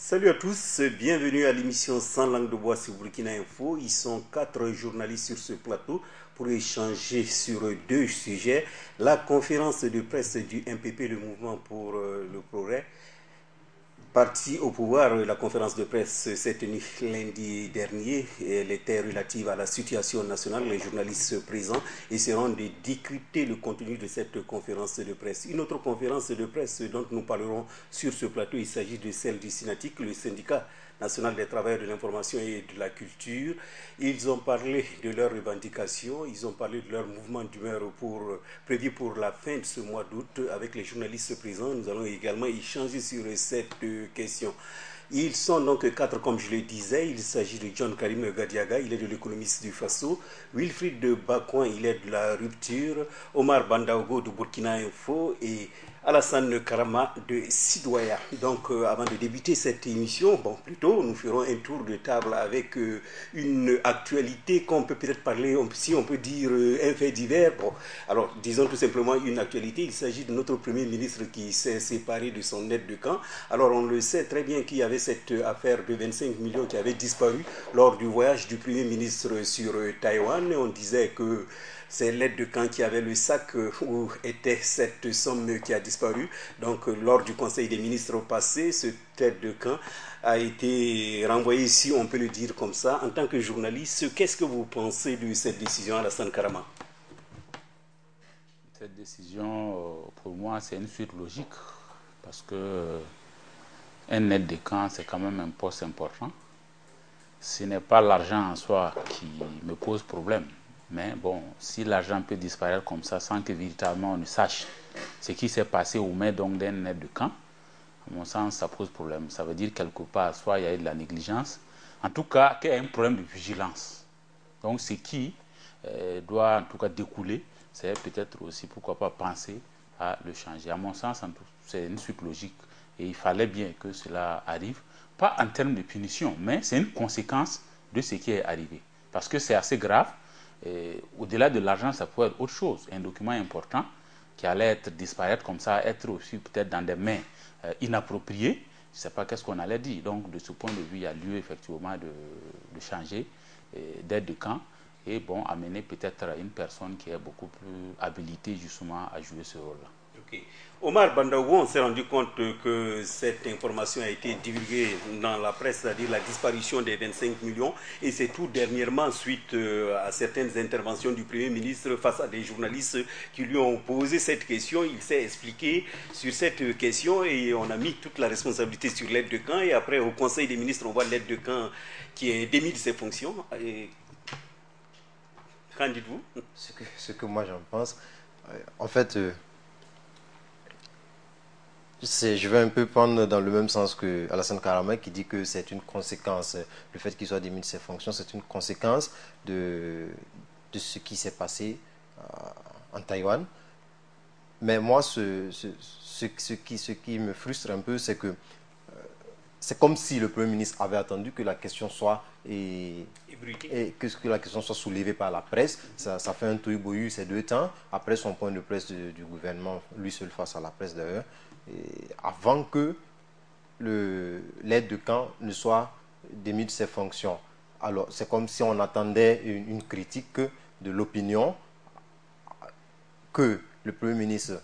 Salut à tous, bienvenue à l'émission Sans langue de bois sur Burkina Info. Ils sont 4 journalistes sur ce plateau pour échanger sur 2 sujets. La conférence de presse du MPP, le Mouvement pour le Progrès. Parti au pouvoir, la conférence de presse s'est tenue lundi dernier. Elle était relative à la situation nationale. Les journalistes présents essaieront de décrypter le contenu de cette conférence de presse. Une autre conférence de presse dont nous parlerons sur ce plateau, il s'agit de celle du SYNATIC, le syndicat national des travailleurs de l'information et de la culture. Ils ont parlé de leurs revendications, ils ont parlé de leur mouvement d'humeur prévu pour la fin de ce mois d'août. Avec les journalistes présents, nous allons également échanger sur cette question. Ils sont donc 4, comme je le disais. Il s'agit de John Karim Gadiaga, il est de l'économiste du Faso. Wilfried de Bakouin, il est de la Rupture. Omar Bandaogo de Burkina Info et Alassane Karama de Sidoya. Donc, avant de débuter cette émission, plutôt, nous ferons un tour de table avec une actualité qu'on peut peut-être parler, si on peut dire un fait divers. Alors, disons tout simplement une actualité. Il s'agit de notre Premier ministre qui s'est séparé de son aide de camp. Alors, on le sait très bien qu'il y avait cette affaire de 25 millions qui avait disparu lors du voyage du Premier ministre sur Taïwan. On disait que c'est l'aide de camp qui avait le sac où était cette somme qui a disparu. Donc, lors du Conseil des ministres passé, cette aide de camp a été renvoyée, si on peut le dire comme ça. En tant que journaliste, qu'est-ce que vous pensez de cette décision, Alassane Karama? Cette décision, pour moi, c'est une suite logique parce que un aide de camp, c'est quand même un poste important. Ce n'est pas l'argent en soi qui me pose problème. Mais bon, si l'argent peut disparaître comme ça sans que véritablement on ne sache ce qui s'est passé au mai donc d'un aide de camp, à mon sens, ça pose problème. Ça veut dire quelque part, soit il y a eu de la négligence, en tout cas, qu'il y a un problème de vigilance. Donc, ce qui doit en tout cas découler, c'est peut-être aussi, pourquoi pas, penser à le changer. À mon sens, c'est une suite logique et il fallait bien que cela arrive, pas en termes de punition, mais c'est une conséquence de ce qui est arrivé. Parce que c'est assez grave. Au-delà de l'argent, ça peut être autre chose. Un document important qui allait être disparaître comme ça, être aussi peut-être dans des mains inappropriées, je ne sais pas qu'est-ce qu'on allait dire. Donc, de ce point de vue, il y a lieu effectivement de changer d'aide de camp et bon, amener peut-être une personne qui est beaucoup plus habilitée justement à jouer ce rôle-là. Okay. Omar Bandaogo, on s'est rendu compte que cette information a été divulguée dans la presse, c'est-à-dire la disparition des 25 millions, et c'est tout dernièrement suite à certaines interventions du Premier ministre face à des journalistes qui lui ont posé cette question. Il s'est expliqué sur cette question et on a mis toute la responsabilité sur l'aide de camp. Et après, au Conseil des ministres, on voit l'aide de camp qui est démis de ses fonctions. Et qu'en dites-vous? Ce que moi j'en pense, en fait, je vais un peu prendre dans le même sens que Alassane Karama qui dit que c'est une conséquence, le fait qu'il soit démis de ses fonctions, c'est une conséquence de ce qui s'est passé en Taïwan. Mais moi, ce qui me frustre un peu, c'est que c'est comme si le Premier ministre avait attendu que la question soit que la question soit soulevée par la presse. Ça fait un tohu-bohu ces 2 temps. Après son point de presse du gouvernement, lui seul face à la presse d'ailleurs, avant que l'aide de camp ne soit démis de ses fonctions. Alors, c'est comme si on attendait une critique de l'opinion, que le Premier ministre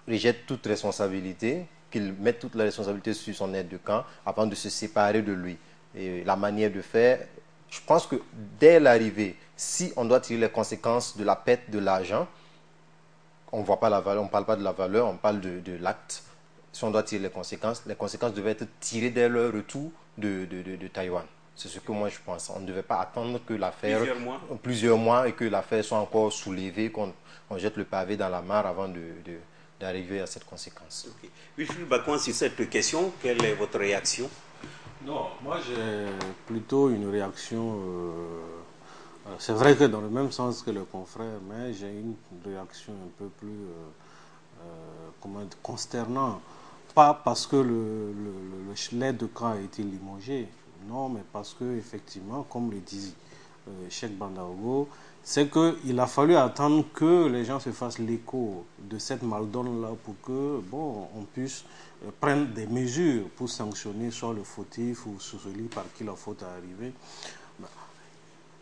rejette toute responsabilité, qu'il mette toute la responsabilité sur son aide de camp avant de se séparer de lui. Et la manière de faire, je pense que dès l'arrivée, si on doit tirer les conséquences de la perte de l'argent, on ne voit pas la valeur, on ne parle pas de la valeur, on parle de l'acte. Si on doit tirer les conséquences devaient être tirées dès le retour de Taïwan. C'est ce que moi je pense. On ne devait pas attendre que l'affaire, plusieurs mois, et que l'affaire soit encore soulevée, qu'on jette le pavé dans la mare avant d'arriver à cette conséquence. Okay. Wilfried Bakouin, sur cette question, quelle est votre réaction? Non, moi j'ai plutôt une réaction. C'est vrai que dans le même sens que le confrère, mais j'ai une réaction un peu plus consternante. Pas parce que l'aide de camp a été limogé, non, mais parce que effectivement, comme le dit Cheikh Bandaogo, c'est qu'il a fallu attendre que les gens se fassent l'écho de cette maldonne-là pour que, bon, on puisse prendre des mesures pour sanctionner soit le fautif ou celui par qui la faute est arrivée.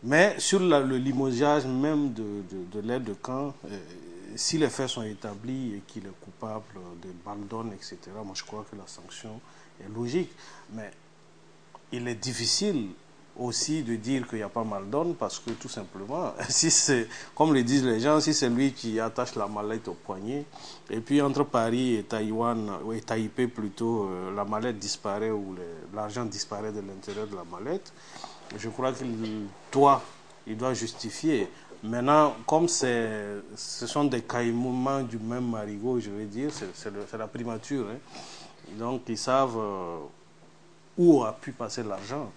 Mais sur le limogeage même de l'aide de camp, si les faits sont établis et qu'il est coupable de maldonne, etc., moi je crois que la sanction est logique. Mais il est difficile aussi de dire qu'il n'y a pas maldonne parce que tout simplement, si c'est, comme le disent les gens, si c'est lui qui attache la mallette au poignet, et puis entre Paris et Taïwan, et Taipei plutôt, la mallette disparaît ou l'argent disparaît de l'intérieur de la mallette, je crois qu'il doit justifier. Maintenant, comme ce sont des caïmans du même marigot, je vais dire, c'est la primature, hein. Donc ils savent où a pu passer l'argent.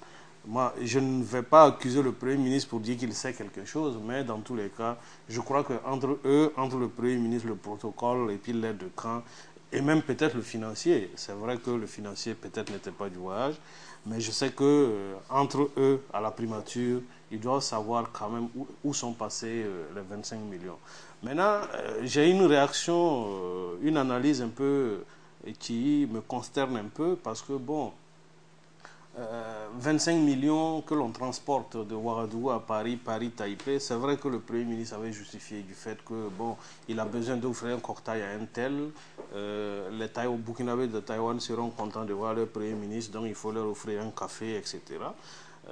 Moi, je ne vais pas accuser le Premier ministre pour dire qu'il sait quelque chose, mais dans tous les cas, je crois qu'entre eux, entre le Premier ministre, le protocole et puis l'aide de camp, et même peut-être le financier, c'est vrai que le financier peut-être n'était pas du voyage, mais je sais que entre eux, à la primature, ils doivent savoir quand même où sont passés les 25 millions. Maintenant, j'ai une réaction, une analyse un peu qui me consterne un peu parce que, bon, 25 millions que l'on transporte de Ouagadougou à Paris, Paris-Taipei, c'est vrai que le Premier ministre avait justifié du fait que, bon, il a besoin d'offrir un cocktail à un tel. Les Burkinabés de Taïwan seront contents de voir leur Premier ministre, donc il faut leur offrir un café, etc.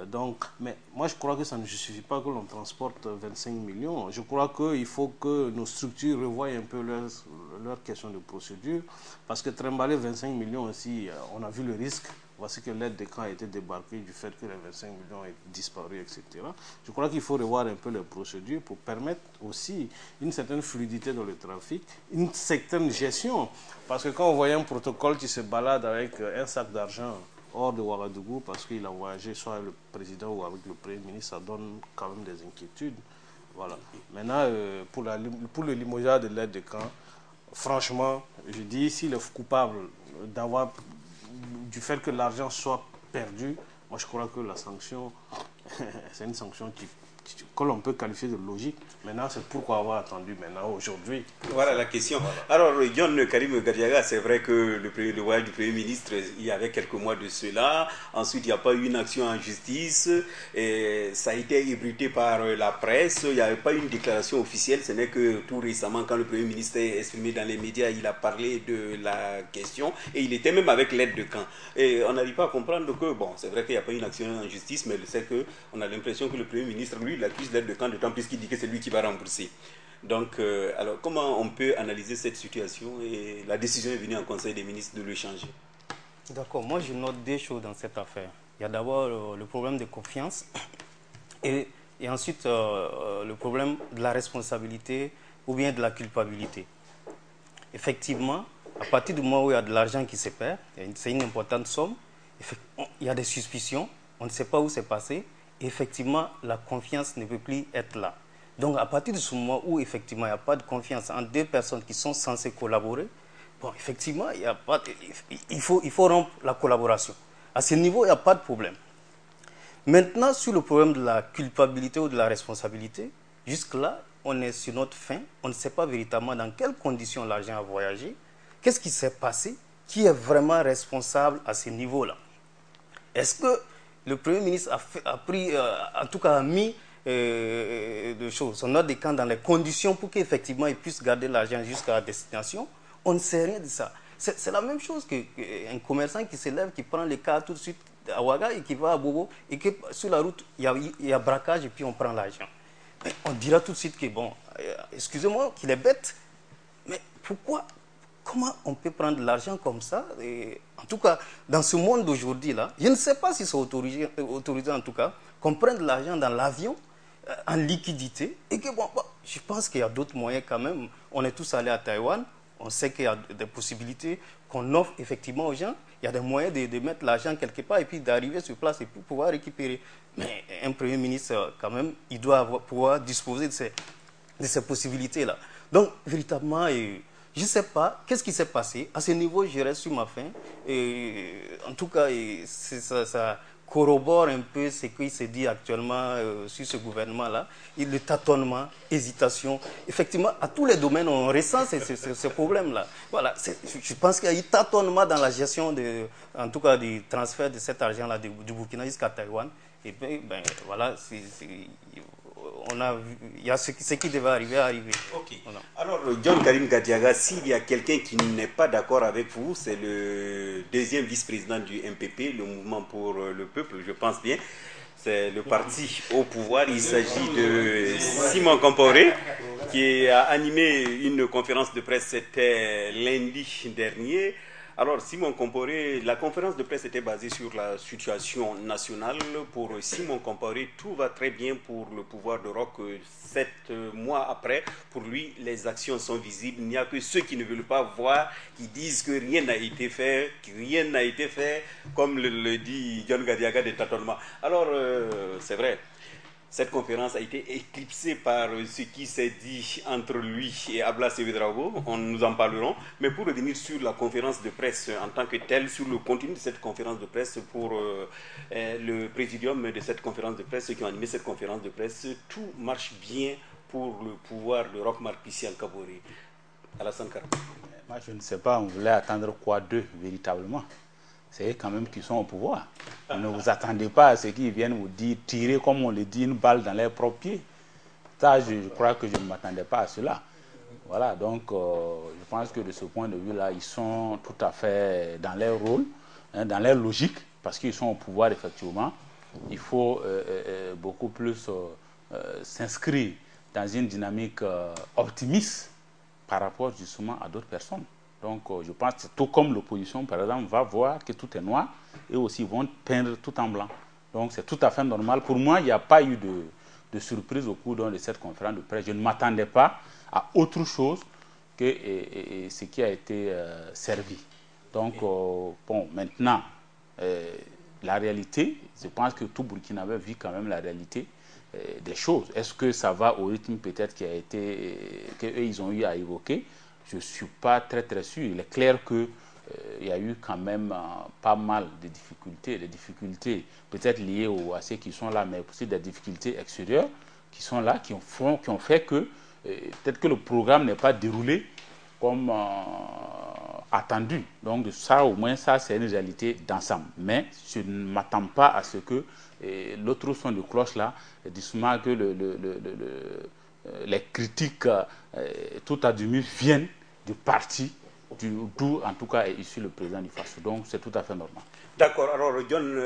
Donc, mais moi, je crois que ça ne justifie pas que l'on transporte 25 millions. Je crois qu'il faut que nos structures revoient un peu leur question de procédure, parce que trimballer 25 millions aussi, on a vu le risque. Voici que l'aide de camp a été débarquée du fait que les 25 millions ont disparu, etc. Je crois qu'il faut revoir un peu les procédures pour permettre aussi une certaine fluidité dans le trafic, une certaine gestion. Parce que quand on voit un protocole qui se balade avec un sac d'argent hors de Ouagadougou parce qu'il a voyagé soit avec le président ou avec le Premier ministre, ça donne quand même des inquiétudes. Voilà. Maintenant, pour le limogeage de l'aide de camp, franchement, je dis, s'il est coupable du fait que l'argent soit perdu, moi je crois que la sanction, c'est une sanction que l'on peut qualifier de logique. Maintenant, c'est pourquoi avoir attendu maintenant, aujourd'hui. Voilà la question. Voilà. Alors, John Karim Gadiaga, c'est vrai que le voyage du Premier ministre, il y avait quelques mois de cela. Ensuite, il n'y a pas eu une action en justice. Et ça a été ébruité par la presse. Il n'y avait pas eu une déclaration officielle. Ce n'est que tout récemment, quand le Premier ministre est exprimé dans les médias, il a parlé de la question. Et il était même avec l'aide de camp. Et on n'arrive pas à comprendre que, bon, c'est vrai qu'il n'y a pas eu une action en justice, mais c'est qu'on a l'impression que le Premier ministre, lui, il accuse l'aide de camp, d'autant plus qu'il dit que c'est lui qui va rembourser. Donc, alors, comment on peut analyser cette situation et la décision est venue en Conseil des ministres de le changer? D'accord, moi je note deux choses dans cette affaire. Il y a d'abord le problème de confiance et ensuite le problème de la responsabilité ou bien de la culpabilité. Effectivement, à partir du moment où il y a de l'argent qui se perd, c'est une importante somme, il y a des suspicions, on ne sait pas où c'est passé, et effectivement la confiance ne peut plus être là. Donc, à partir de ce moment où, effectivement, il n'y a pas de confiance entre deux personnes qui sont censées collaborer, bon, effectivement, il faut rompre la collaboration. À ce niveau, il n'y a pas de problème. Maintenant, sur le problème de la culpabilité ou de la responsabilité, jusque-là, on est sur notre fin. On ne sait pas véritablement dans quelles conditions l'argent a voyagé. Qu'est-ce qui s'est passé? Qui est vraiment responsable à ce niveau-là? Est-ce que le Premier ministre a mis de choses, son ordre de camp dans les conditions pour qu'effectivement il puisse garder l'argent jusqu'à la destination? On ne sait rien de ça. C'est la même chose qu'un commerçant qui se lève, qui prend les cars tout de suite à Ouaga et qui va à Bobo et que sur la route il y a braquage et puis on prend l'argent. On dira tout de suite que bon, excusez-moi, qu'il est bête, mais pourquoi? Comment on peut prendre l'argent comme ça? Et en tout cas, dans ce monde d'aujourd'hui là, je ne sais pas si c'est autorisé en tout cas qu'on prenne de l'argent dans l'avion en liquidité et que bon, je pense qu'il y a d'autres moyens quand même. On est tous allés à Taïwan, on sait qu'il y a des possibilités qu'on offre effectivement aux gens. Il y a des moyens de mettre l'argent quelque part et puis d'arriver sur place et puis pouvoir récupérer. Mais un Premier ministre, quand même, il doit pouvoir disposer de ces possibilités-là. Donc, véritablement, je ne sais pas qu'est-ce qui s'est passé. À ce niveau, je reste sur ma faim. En tout cas, corrobore un peu ce qui se dit actuellement sur ce gouvernement-là. Le tâtonnement, hésitation. Effectivement, à tous les domaines, on ressent ce problème-là. Voilà, je pense qu'il y a eu tâtonnement dans la gestion, en tout cas, du transfert de cet argent-là du Burkina jusqu'à Taïwan. Et puis, ben, voilà, il y a ce qui devait arriver. Ok. Voilà. Alors, John Karim Gadiaga, s'il y a quelqu'un qui n'est pas d'accord avec vous, c'est le deuxième vice-président du MPP, le Mouvement pour le Peuple, je pense bien. C'est le parti au pouvoir. Il s'agit de Simon Komporé, qui a animé une conférence de presse, c'était lundi dernier. Alors, Simon Komporé, la conférence de presse était basée sur la situation nationale. Pour Simon Komporé, tout va très bien pour le pouvoir de Roch. 7 mois après, pour lui, les actions sont visibles. Il n'y a que ceux qui ne veulent pas voir, qui disent que rien n'a été fait, comme le dit John Gadiaga de tâtonnement. Alors, c'est vrai. Cette conférence a été éclipsée par ce qui s'est dit entre lui et Abla Sevedrago. Nous en parlerons. Mais pour revenir sur la conférence de presse en tant que telle, sur le contenu de cette conférence de presse, pour le présidium de cette conférence de presse, ceux qui ont animé cette conférence de presse, tout marche bien pour le pouvoir de Roch Marc Christian Kaboré. Alassane Kara. Moi, je ne sais pas, on voulait attendre quoi d'eux, véritablement. C'est quand même qu'ils sont au pouvoir. Ne vous attendez pas à ce qu'ils viennent vous dire, tirer, comme on le dit, une balle dans leurs propres pieds. Ça, je crois que je ne m'attendais pas à cela. Voilà, donc je pense que de ce point de vue-là, ils sont tout à fait dans leur rôle, hein, dans leur logique, parce qu'ils sont au pouvoir, effectivement. Il faut beaucoup plus s'inscrire dans une dynamique optimiste par rapport justement à d'autres personnes. Donc, je pense que tout comme l'opposition, par exemple, va voir que tout est noir et aussi vont peindre tout en blanc. Donc, c'est tout à fait normal. Pour moi, il n'y a pas eu de surprise au cours de cette conférence de presse. Je ne m'attendais pas à autre chose que ce qui a été servi. Donc, bon, maintenant, la réalité, je pense que tout Burkinabé vit quand même la réalité des choses. Est-ce que ça va au rythme peut-être qu'eux, ils ont eu à évoquer? Je ne suis pas très sûr. Il est clair qu'il y a eu quand même pas mal de difficultés peut-être liées à ceux qui sont là, mais aussi des difficultés extérieures qui sont là, qui ont fait que peut-être que le programme n'est pas déroulé comme attendu. Donc ça, au moins, ça, c'est une réalité d'ensemble. Mais je ne m'attends pas à ce que l'autre son de cloche là, doucement que les critiques tout à demi viennent du parti d'où en tout cas est issu le président du FASO. Donc c'est tout à fait normal. D'accord, alors John,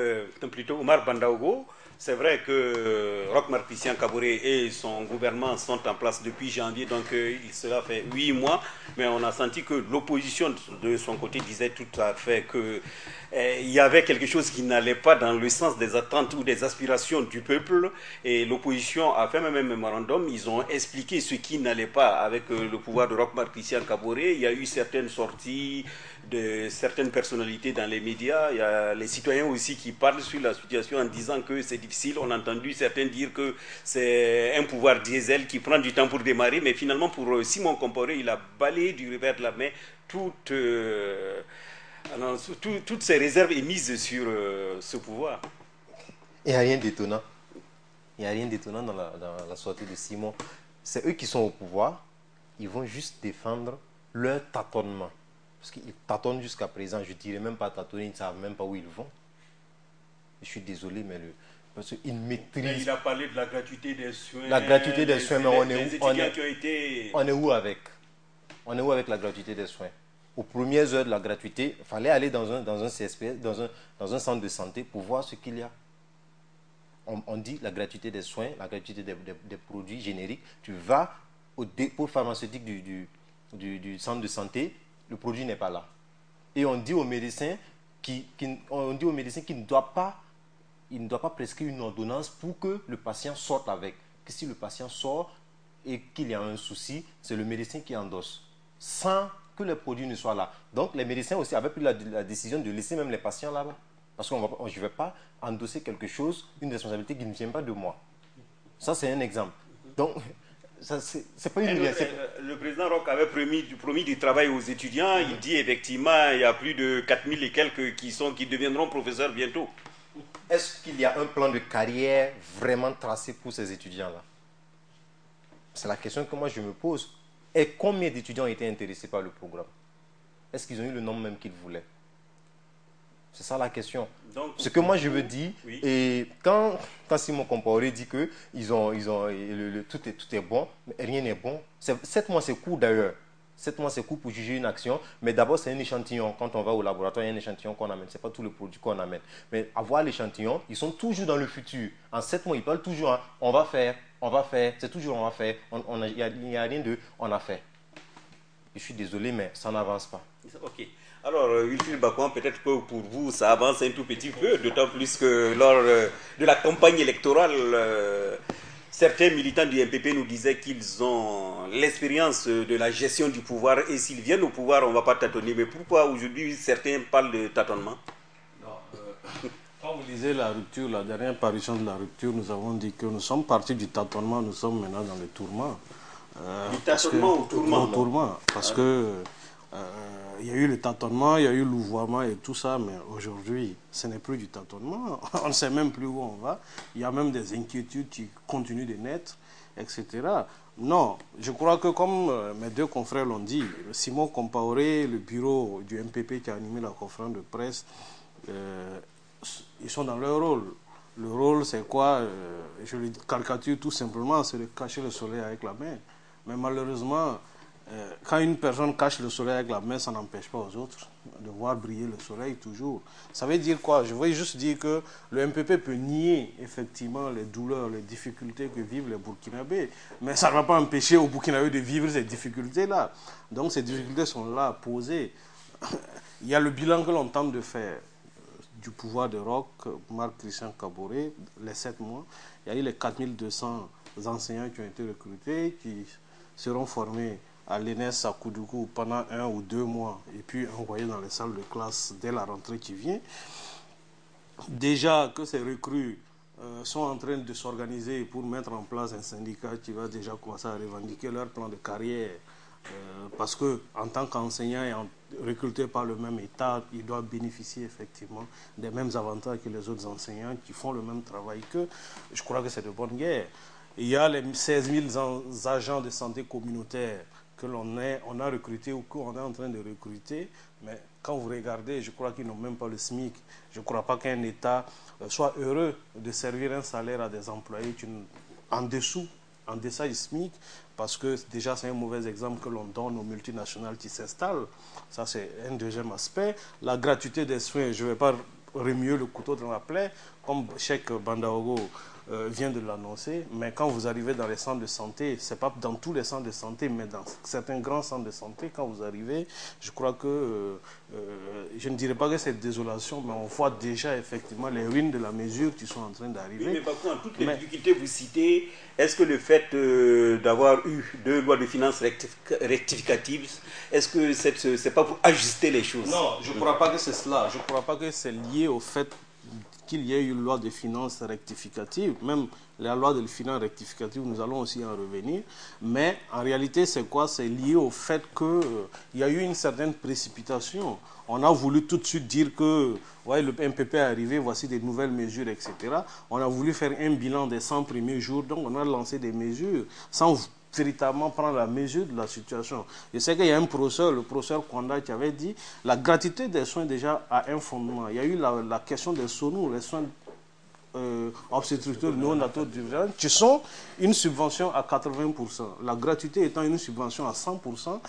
plutôt Omar Bandaogo, c'est vrai que Roch Marc Christian Kaboré et son gouvernement sont en place depuis janvier, donc cela fait 8 mois, mais on a senti que l'opposition de son côté disait tout à fait qu'il y avait quelque chose qui n'allait pas dans le sens des attentes ou des aspirations du peuple, et l'opposition a fait même un mémorandum, ils ont expliqué ce qui n'allait pas avec le pouvoir de Roch Marc Christian Kaboré. Il y a eu certaines sorties de certaines personnalités dans les médias, il y a les citoyens aussi qui parlent sur la situation en disant que c'est difficile. On a entendu certains dire que c'est un pouvoir diesel qui prend du temps pour démarrer, mais finalement pour Simon Komporé, il a balayé du revers de la main toutes ces réserves émises sur ce pouvoir. Il n'y a rien d'étonnant. Il n'y a rien d'étonnant dans la sortie de Simon. C'est eux qui sont au pouvoir. Ils vont juste défendre leur tâtonnement. Parce qu'ils tâtonnent jusqu'à présent. Je ne dirais même pas tâtonner, ils ne savent même pas où ils vont. Je suis désolé, mais parce qu'ils maîtrisent. Mais il a parlé de la gratuité des soins. La gratuité des soins, mais on est où avec la gratuité des soins? Aux premières heures de la gratuité, il fallait aller dans un CSPS, dans un centre de santé pour voir ce qu'il y a. On dit la gratuité des soins, la gratuité des produits génériques. Tu vas au dépôt pharmaceutique du centre de santé, le produit n'est pas là. Et on dit aux médecins qu'il ne doit pas prescrire une ordonnance pour que le patient sorte avec. Que si le patient sort et qu'il y a un souci, c'est le médecin qui endosse, sans que les produits ne soient là. Donc les médecins aussi avaient pris la décision de laisser même les patients là-bas. Parce que je ne vais pas endosser quelque chose, une responsabilité qui ne vient pas de moi. Ça, c'est un exemple. Donc, c'est pas une le président Roch avait promis du travail aux étudiants. Il dit effectivement il y a plus de 4000 et quelques qui deviendront professeurs bientôt. Est-ce qu'il y a un plan de carrière vraiment tracé pour ces étudiants-là? C'est la question que moi je me pose. Et combien d'étudiants ont été intéressés par le programme? Est-ce qu'ils ont eu le nombre même qu'ils voulaient? C'est ça la question. Donc, ce que moi je veux dire, oui. Et quand Simon Compaoré dit que tout est bon, mais rien n'est bon. 7 mois c'est court d'ailleurs. 7 mois c'est court pour juger une action, mais d'abord c'est un échantillon. Quand on va au laboratoire, il y a un échantillon qu'on amène. Ce n'est pas tout le produit qu'on amène. Mais avoir l'échantillon, ils sont toujours dans le futur. En 7 mois, ils parlent toujours, hein, on va faire, c'est toujours on va faire. Il n'y a rien de on a fait. Je suis désolé, mais ça n'avance pas. Ok. Alors, Wilfried Bakouan, peut-être que pour vous, ça avance un tout petit peu, d'autant plus que lors de la campagne électorale, certains militants du MPP nous disaient qu'ils ont l'expérience de la gestion du pouvoir et s'ils viennent au pouvoir, on ne va pas tâtonner. Mais pourquoi aujourd'hui certains parlent de tâtonnement? Quand vous lisez la rupture, la dernière parution de la rupture, nous avons dit que nous sommes partis du tâtonnement, nous sommes maintenant dans le tourment. Du tâtonnement au tourment? Au tourment, parce que il y a eu le tâtonnement, il y a eu l'ouvoiement et tout ça, mais aujourd'hui, ce n'est plus du tâtonnement. On ne sait même plus où on va. Il y a même des inquiétudes qui continuent de naître, etc. Non, je crois que comme mes deux confrères l'ont dit, Simon Compaoré, le bureau du MPP qui a animé la conférence de presse, ils sont dans leur rôle. Le rôle, c'est quoi? Je le caricature tout simplement, c'est de cacher le soleil avec la main. Mais malheureusement, quand une personne cache le soleil avec la main, ça n'empêche pas aux autres de voir briller le soleil toujours. Ça veut dire quoi? Je veux juste dire que le MPP peut nier effectivement les douleurs, les difficultés que vivent les Burkinabés, mais ça ne va pas empêcher aux Burkinabés de vivre ces difficultés-là. Donc ces difficultés sont là à poser. Il y a le bilan que l'on tente de faire du pouvoir de Roch, Marc-Christian Kaboré, les 7 mois. Il y a eu les 4200 enseignants qui ont été recrutés, qui seront formés à l'ENS à Koudougou pendant 1 ou 2 mois et puis envoyés dans les salles de classe dès la rentrée qui vient. Déjà que ces recrues sont en train de s'organiser pour mettre en place un syndicat qui va déjà commencer à revendiquer leur plan de carrière parce qu'en tant qu'enseignant et recruté par le même État, ils doivent bénéficier effectivement des mêmes avantages que les autres enseignants qui font le même travail qu'eux. Je crois que c'est de bonne guerre. Il y a les 16 000 agents de santé communautaire que on a recruté ou qu'on est en train de recruter, mais quand vous regardez, je crois qu'ils n'ont même pas le SMIC. Je ne crois pas qu'un État soit heureux de servir un salaire à des employés en deçà du SMIC, parce que déjà c'est un mauvais exemple que l'on donne aux multinationales qui s'installent. Ça c'est un deuxième aspect. La gratuité des soins, je ne vais pas remuer le couteau dans la plaie, comme Cheikh Bandaogo vient de l'annoncer, mais quand vous arrivez dans les centres de santé, ce n'est pas dans tous les centres de santé, mais dans certains grands centres de santé, quand vous arrivez, je crois que, je ne dirais pas que c'est désolation, mais on voit déjà effectivement les ruines de la mesure qui sont en train d'arriver. Oui, mais par contre, toutes les difficultés que vous citez, est-ce que le fait d'avoir eu 2 lois de finances rectificatives, est-ce que ce n'est pas pour ajuster les choses? Non, je ne crois pas que c'est cela. Je ne crois pas que c'est lié au fait qu'il y ait une loi de finances rectificative. Même la loi de finances rectificative, nous allons aussi en revenir. Mais en réalité, c'est quoi? C'est lié au fait qu'il y a eu une certaine précipitation. On a voulu tout de suite dire que ouais, le MPP est arrivé, voici des nouvelles mesures, etc. On a voulu faire un bilan des 100 premiers jours, donc on a lancé des mesures sans véritablement prendre la mesure de la situation. Je sais qu'il y a un professeur, le professeur Kwanda, qui avait dit la gratuité des soins déjà a un fondement. Il y a eu la question des SONU, les soins obstétricaux néonataux d'urgence, qui sont une subvention à 80%. La gratuité étant une subvention à 100%.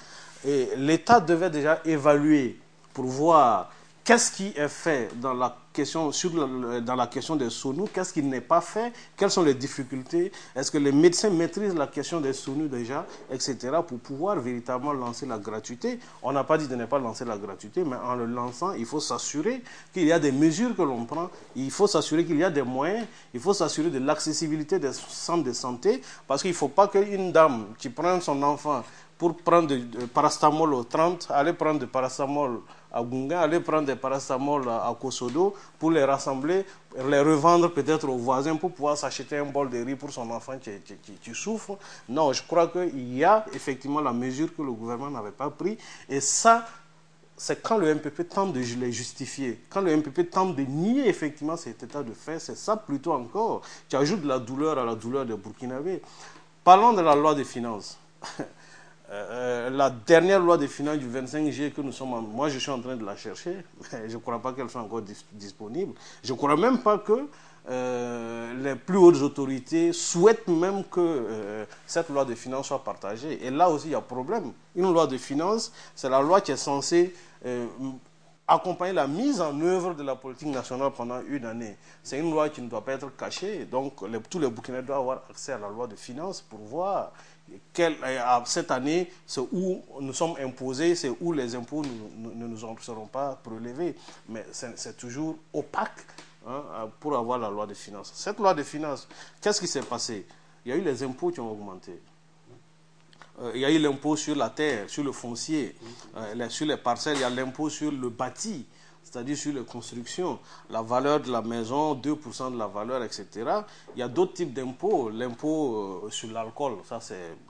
Et l'État devait déjà évaluer pour voir qu'est-ce qui est fait dans la question, dans la question des SONU, qu'est-ce qui n'est pas fait, quelles sont les difficultés, est-ce que les médecins maîtrisent la question des SONU déjà, etc., pour pouvoir véritablement lancer la gratuité. On n'a pas dit de ne pas lancer la gratuité, mais en le lançant, il faut s'assurer qu'il y a des mesures que l'on prend, il faut s'assurer qu'il y a des moyens, il faut s'assurer de l'accessibilité des centres de santé, parce qu'il ne faut pas qu'une dame qui prenne son enfant pour prendre de paracétamol au 30, aller prendre de paracétamol à Gunga, aller prendre des paracétamol à Kosodo pour les rassembler, les revendre peut-être aux voisins pour pouvoir s'acheter un bol de riz pour son enfant qui souffre. Non, je crois qu'il y a effectivement la mesure que le gouvernement n'avait pas prise et ça c'est quand le MPP tente de les justifier, quand le MPP tente de nier effectivement cet état de fait, c'est ça plutôt encore qui ajoute de la douleur à la douleur des Burkinabés. Parlons de la loi des finances. La dernière loi des finances du 25 juillet que nous sommes moi je suis en train de la chercher, mais je ne crois pas qu'elle soit encore disponible. Je ne crois même pas que les plus hautes autorités souhaitent même que cette loi de finances soit partagée. Et là aussi, il y a problème. Une loi de finances, c'est la loi qui est censée accompagner la mise en œuvre de la politique nationale pendant une année. C'est une loi qui ne doit pas être cachée. Donc, tous les Burkinabés doivent avoir accès à la loi de finances pour voir cette année, c'est où nous sommes imposés, c'est où les impôts ne nous seront pas prélevés. Mais c'est toujours opaque. Pour avoir la loi de finances. Cette loi de finances, qu'est-ce qui s'est passé? Il y a eu les impôts qui ont augmenté. Il y a eu l'impôt sur la terre, sur le foncier, sur les parcelles, il y a l'impôt sur le bâti, c'est-à-dire sur les constructions, la valeur de la maison, 2% de la valeur, etc. Il y a d'autres types d'impôts. L'impôt sur l'alcool, ça,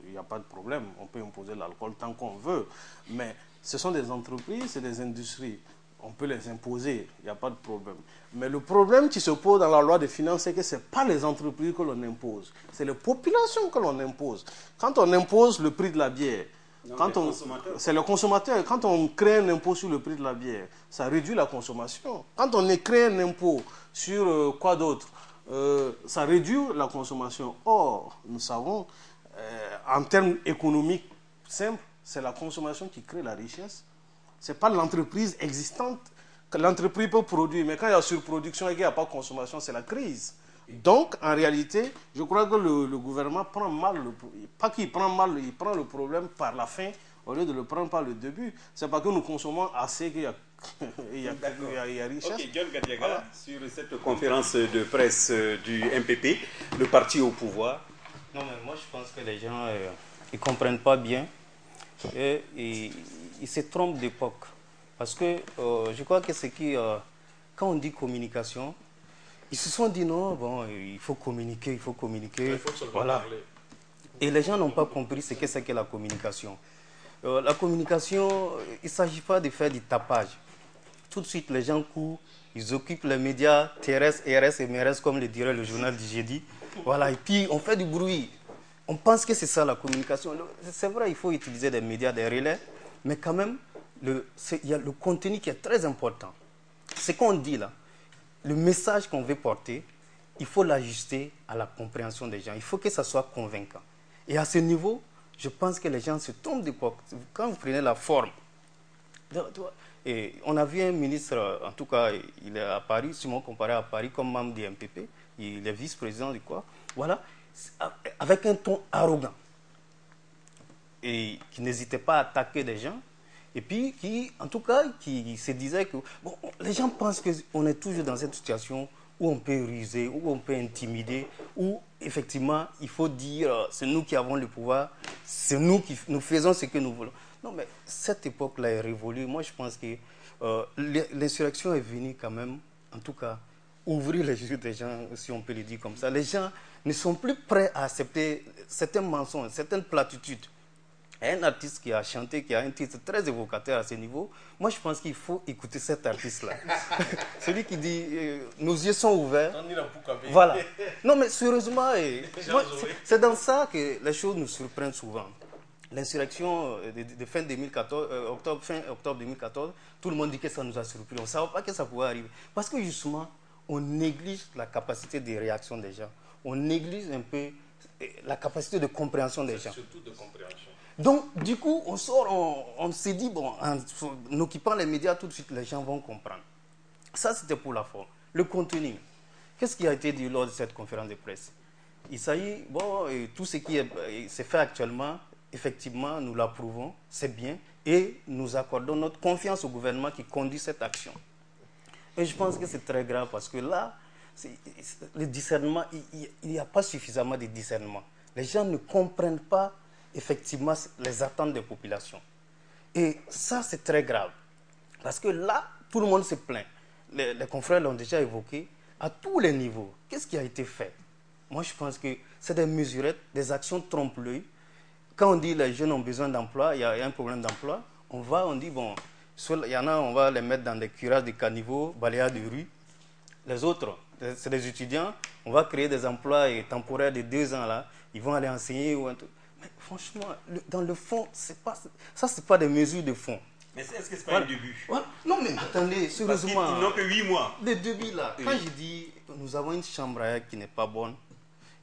il n'y a pas de problème. On peut imposer l'alcool tant qu'on veut. Mais ce sont des entreprises, c'est des industries. On peut les imposer, il n'y a pas de problème. Mais le problème qui se pose dans la loi des finances, c'est que ce n'est pas les entreprises que l'on impose, c'est les populations que l'on impose. Quand on impose le prix de la bière, c'est le consommateur. Quand on crée un impôt sur le prix de la bière, ça réduit la consommation. Quand on crée un impôt sur quoi d'autre, ça réduit la consommation. Or, nous savons, en termes économiques simples, c'est la consommation qui crée la richesse. Ce n'est pas l'entreprise existante. L'entreprise peut produire, mais quand il y a surproduction et qu'il n'y a pas de consommation, c'est la crise. Donc, en réalité, je crois que le gouvernement prend mal, pas qu'il prend mal, il prend le problème par la fin au lieu de le prendre par le début. C'est parce que nous consommons assez qu'il y a, il y a richesse. Ok, John Gadiaga, voilà. Sur cette conférence de presse du MPP, le parti au pouvoir. Non, mais moi je pense que les gens ils ne comprennent pas bien et ils se trompent d'époque. Parce que je crois que c'est qui, quand on dit communication, ils se sont dit non, bon, il faut communiquer, il faut communiquer. Voilà. Et les gens n'ont pas compris ce que c'est que la communication. La communication, il ne s'agit pas de faire du tapage. Tout de suite, les gens courent, ils occupent les médias terrestres, RS et MRS, comme le dirait le journal du jeudi. Voilà, et puis on fait du bruit. On pense que c'est ça la communication. C'est vrai, il faut utiliser des médias, des relais, mais quand même, il y a le contenu qui est très important. Ce qu'on dit là, le message qu'on veut porter, il faut l'ajuster à la compréhension des gens. Il faut que ça soit convaincant. Et à ce niveau, je pense que les gens se trompent d'époque. Quand vous prenez la forme, et on a vu un ministre, en tout cas, il est à Paris, si on comparait à Paris comme membre du MPP, il est vice-président du quoi, voilà, avec un ton arrogant et qui n'hésitait pas à attaquer des gens. Et puis, en tout cas, qui se disait que bon, les gens pensent qu'on est toujours dans cette situation où on peut ruser, où on peut intimider, où effectivement, il faut dire c'est nous qui avons le pouvoir, c'est nous qui nous faisons ce que nous voulons. Non, mais cette époque-là est révolue. Moi, je pense que l'insurrection est venue quand même, en tout cas, ouvrir les yeux des gens, si on peut le dire comme ça. Les gens ne sont plus prêts à accepter certains mensonges, certaines platitudes. Un artiste qui a chanté, qui a un titre très évocateur à ce niveau, moi je pense qu'il faut écouter cet artiste-là. Celui qui dit nos yeux sont ouverts. Voilà. Non mais sérieusement, c'est dans ça que les choses nous surprennent souvent. L'insurrection de fin 2014, fin octobre 2014, tout le monde dit que ça nous a surpris. On ne savait pas que ça pouvait arriver. Parce que justement, on néglige la capacité de réaction des gens. On néglige un peu la capacité de compréhension des gens. Surtout de compréhension. Donc, du coup, on sort, on s'est dit, bon, en occupant les médias, tout de suite, les gens vont comprendre. Ça, c'était pour la forme. Le contenu. Qu'est-ce qui a été dit lors de cette conférence de presse? Il s'agit, bon, tout ce qui s'est fait actuellement, effectivement, nous l'approuvons, c'est bien, et nous accordons notre confiance au gouvernement qui conduit cette action. Et je pense que c'est très grave parce que là, le discernement, il n'y a pas suffisamment de discernement. Les gens ne comprennent pas effectivement les attentes des populations. Et ça, c'est très grave. Parce que là, tout le monde se plaint. Les confrères l'ont déjà évoqué, à tous les niveaux. Qu'est-ce qui a été fait? Moi, je pense que c'est des mesurettes, des actions trompe-l'œil. Quand on dit que les jeunes ont besoin d'emploi, il y a un problème d'emploi, on dit, bon, Il y en a, on va les mettre dans des curages de caniveaux, balayage de rue. Les autres, c'est des étudiants, on va créer des emplois temporaires de 2 ans là, ils vont aller enseigner ou un truc. Mais franchement, dans le fond, c'est pas des mesures de fond. Mais est-ce que c'est pas un début? Voilà. Non mais attendez, sérieusement. Parce qu'ils n'ont que 8 mois. Le début là, quand je dis nous avons une chambre qui n'est pas bonne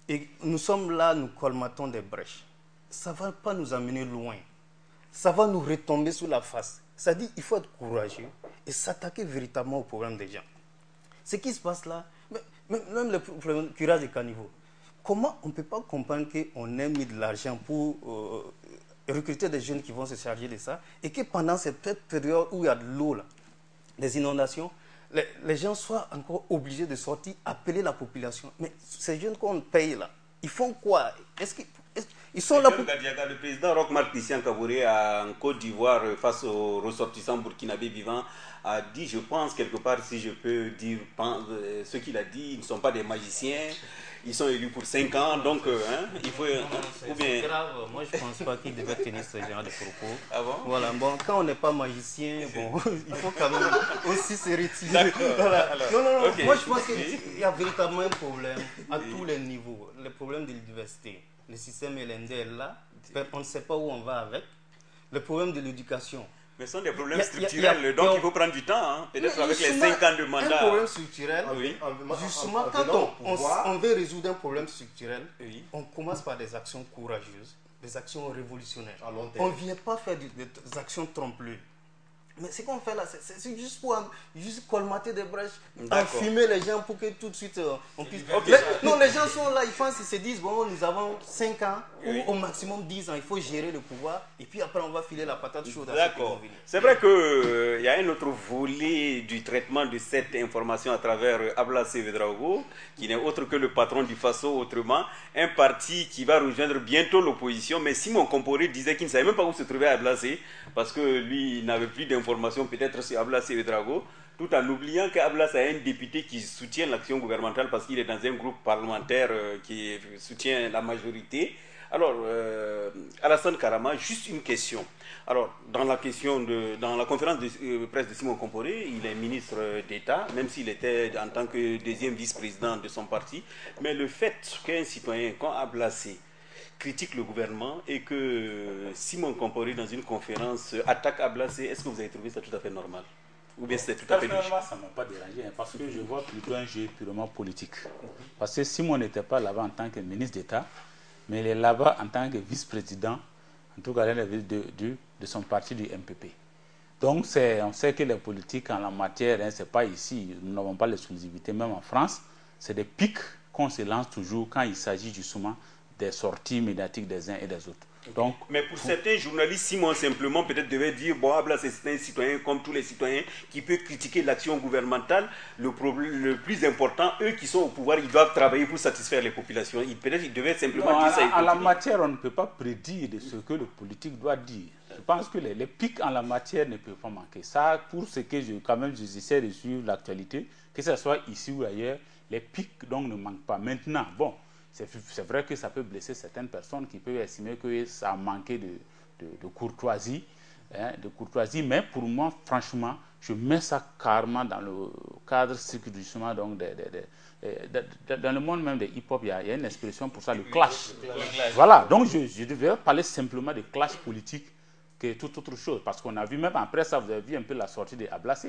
et nous sommes là, nous colmatons des brèches, ça ne va pas nous amener loin. Ça va nous retomber sur la face. Ça dit il faut être courageux et s'attaquer véritablement au problème des gens. Ce qui se passe là, même le problème du curage des caniveaux, comment on ne peut pas comprendre qu'on ait mis de l'argent pour recruter des jeunes qui vont se charger de ça et que pendant cette période où il y a de l'eau, là, des inondations, les gens soient encore obligés de sortir, appeler la population. Mais ces jeunes qu'on paye là, ils font quoi? Ils sont là pour... Le président Roch-Marc Christian Kaboré en Côte d'Ivoire face aux ressortissants burkinabés vivants a dit, je pense quelque part, si je peux dire ce qu'il a dit, ils ne sont pas des magiciens, ils sont élus pour 5 ans, donc il faut... C'est grave, moi je ne pense pas qu'il devait tenir ce genre de propos. Ah bon? Voilà, bon, quand on n'est pas magicien, bon, il faut quand même aussi se retirer. Voilà. Non, okay. Moi je pense qu'il y a véritablement un problème à tous les niveaux, le problème de l'université. Le système LND est là, on ne sait pas où on va avec. Le problème de l'éducation. Mais ce sont des problèmes structurels, donc il faut prendre du temps, hein, peut-être avec les 5 ans de mandat. Un problème structurel, justement, quand on veut résoudre un problème structurel, on commence par des actions courageuses, des actions révolutionnaires. On ne vient pas faire des actions trompe-l'œil. Mais ce qu'on fait là, c'est juste pour colmater des brèches, enfumer les gens pour que tout de suite on puisse... Non, les gens sont là, ils se disent, bon, nous avons 5 ans ou au maximum 10 ans, il faut gérer le pouvoir et puis après on va filer la patate chaude. D'accord. C'est vrai qu'il y a un autre volet du traitement de cette information à travers Ablasse Ouédraogo, qui n'est autre que le patron du FASO, autrement, un parti qui va rejoindre bientôt l'opposition, mais Simon Komporé disait qu'il ne savait même pas où se trouvait Ablasse, parce que lui, il n'avait plus d'informations peut-être sur Ablasse Ouédraogo, tout en oubliant qu'Ablasse a un député qui soutient l'action gouvernementale parce qu'il est dans un groupe parlementaire qui soutient la majorité. Alors, Alassane Karama, juste une question. Alors, dans la conférence de presse de Simon Komporé, il est ministre d'État, même s'il était en tant que deuxième vice-président de son parti, mais le fait qu'un citoyen comme Ablasse critique le gouvernement et que Simon Komporé dans une conférence attaque Ablasse, est-ce que vous avez trouvé ça tout à fait normal? Ou bien c'est tout à fait logique? Ça ne m'a pas dérangé parce que je vois plutôt un jeu purement politique. Parce que Simon n'était pas là-bas en tant que ministre d'État, mais il est là-bas en tant que vice-président, en tout cas de son parti du MPP. Donc on sait que les politiques en la matière, ce n'est pas ici, nous n'avons pas l'exclusivité, même en France, c'est des pics qu'on se lance toujours quand il s'agit justement des sorties médiatiques des uns et des autres. Donc, mais pour certains journalistes, Simon simplement peut-être devait dire, bon, Ablasse c'est un citoyen comme tous les citoyens qui peut critiquer l'action gouvernementale. Le plus important, eux qui sont au pouvoir, ils doivent travailler pour satisfaire les populations. Peut-être qu'ils devaient simplement dire ça. En la matière, on ne peut pas prédire de ce que le politique doit dire. Je pense que les pics en la matière ne peuvent pas manquer. Ça, pour ce que j'essaie de suivre l'actualité, que ce soit ici ou ailleurs, les pics donc ne manquent pas. Maintenant, bon, c'est vrai que ça peut blesser certaines personnes qui peuvent estimer que ça a manqué de courtoisie, mais pour moi, franchement, je mets ça carrément dans le cadre justement donc dans le monde même des hip-hop, il y a une expression pour ça, le clash. Voilà, donc je devrais parler simplement de clash politique que toute autre chose, parce qu'on a vu même après ça, vous avez vu un peu la sortie de Ablasse.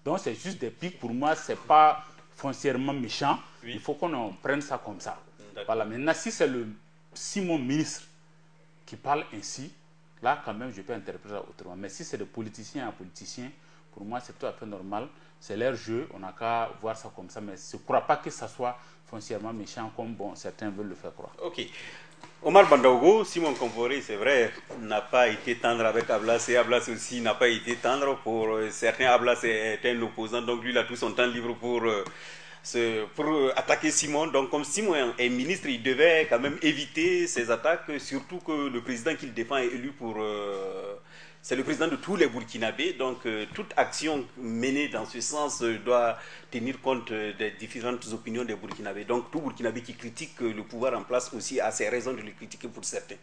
Donc c'est juste des pics, pour moi, c'est pas foncièrement méchant, il faut qu'on prenne ça comme ça. Voilà, maintenant, si c'est le Simon ministre qui parle ainsi, là, quand même, je peux interpréter ça autrement. Mais si c'est de politicien à politicien, pour moi, c'est tout à fait normal. C'est leur jeu, on n'a qu'à voir ça comme ça. Mais je ne crois pas que ça soit foncièrement méchant comme certains veulent le faire croire. Ok. Omar Bandaogo, Simon Komporé, c'est vrai, n'a pas été tendre avec Ablasse. Ablasse aussi n'a pas été tendre. Pour certains, Ablasse est un opposant, donc lui, il a tout son temps libre pour attaquer Simon. Donc comme Simon est ministre, il devait quand même éviter ces attaques, surtout que le président qu'il défend est élu pour... c'est le président de tous les Burkinabés, donc toute action menée dans ce sens doit tenir compte des différentes opinions des Burkinabés. Donc tout Burkinabé qui critique le pouvoir en place aussi a ses raisons de le critiquer pour certains.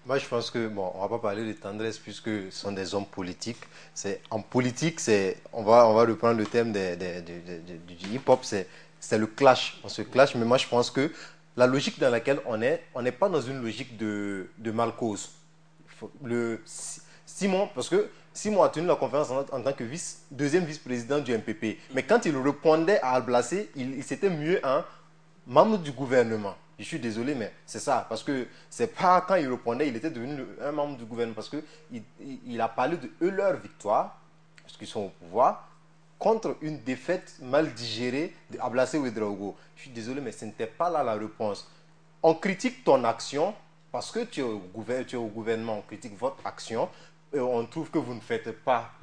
Moi, je pense que, bon, on va pas parler de tendresse puisque ce sont des hommes politiques. En politique, on va reprendre le thème du hip-hop, c'est le clash. On se clash, mais moi, je pense que la logique dans laquelle on n'est pas dans une logique de mal-cause. Simon, parce que Simon a tenu la conférence en tant que deuxième vice-président du MPP. Mais quand il répondait à Al-Blacé, il s'était mieux un membre du gouvernement. Je suis désolé, mais c'est ça. Parce que c'est pas quand il répondait, il était devenu un membre du gouvernement. Parce qu'il a parlé de leur victoire, parce qu'ils sont au pouvoir, contre une défaite mal digérée d'Ablassé Ouedraogo. Je suis désolé, mais ce n'était pas là la réponse. On critique ton action, parce que tu es au gouvernement, on critique votre action. On trouve que vous ne faites pas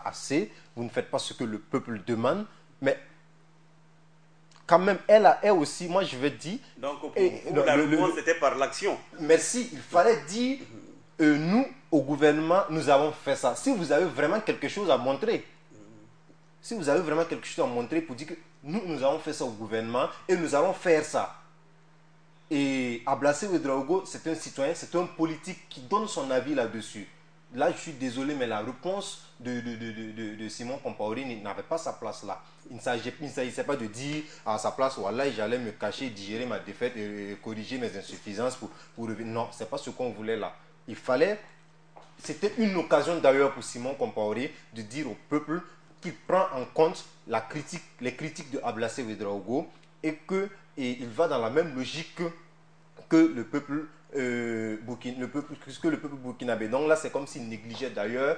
assez, vous ne faites pas ce que le peuple demande, mais quand même, elle aussi, moi je vais dire... Donc, pour vous, la réponse, c'était par l'action. Merci, il fallait dire, nous, au gouvernement, nous avons fait ça. Si vous avez vraiment quelque chose à montrer, si vous avez vraiment quelque chose à montrer pour dire que nous avons fait ça au gouvernement et nous allons faire ça. Et Ablassé Ouedraogo, c'est un citoyen, c'est un politique qui donne son avis là-dessus. Là, je suis désolé, mais la réponse de Simon Compaoré n'avait pas sa place là. Il ne s'agissait pas de dire à sa place, voilà, j'allais me cacher, digérer ma défaite et corriger mes insuffisances pour revenir. Non, ce n'est pas ce qu'on voulait là. Il fallait, c'était une occasion d'ailleurs pour Simon Compaoré de dire au peuple qu'il prend en compte les critiques de Ablassé Ouedraogo et qu'il va dans la même logique que le peuple burkinabé. Donc là, c'est comme s'il négligeait d'ailleurs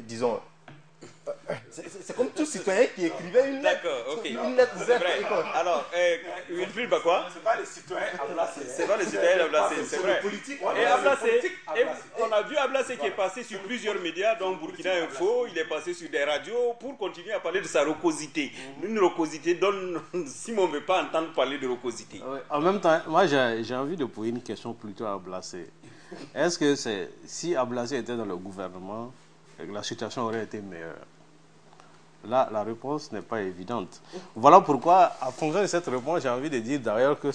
disons, c'est comme tout citoyen qui écrivait une lettre. D'accord, ok. Une lettre c'est vrai. Alors, Wilfried Bakwa, c'est pas les citoyens Ablassé. C'est pas les citoyens Ablassé, c'est vrai. Et Ablassé, on a vu Ablassé qui est passé sur plusieurs médias, dont Burkina Info, il est passé sur des radios pour continuer à parler de sa rocosité. Une rocosité dont Simon ne veut pas entendre parler de rocosité. En même temps, moi j'ai envie de poser une question plutôt à Ablassé. Est-ce que si Ablassé était dans le gouvernement, la situation aurait été meilleure? Là, la réponse n'est pas évidente. Voilà pourquoi, en fonction de cette réponse, j'ai envie de dire d'ailleurs que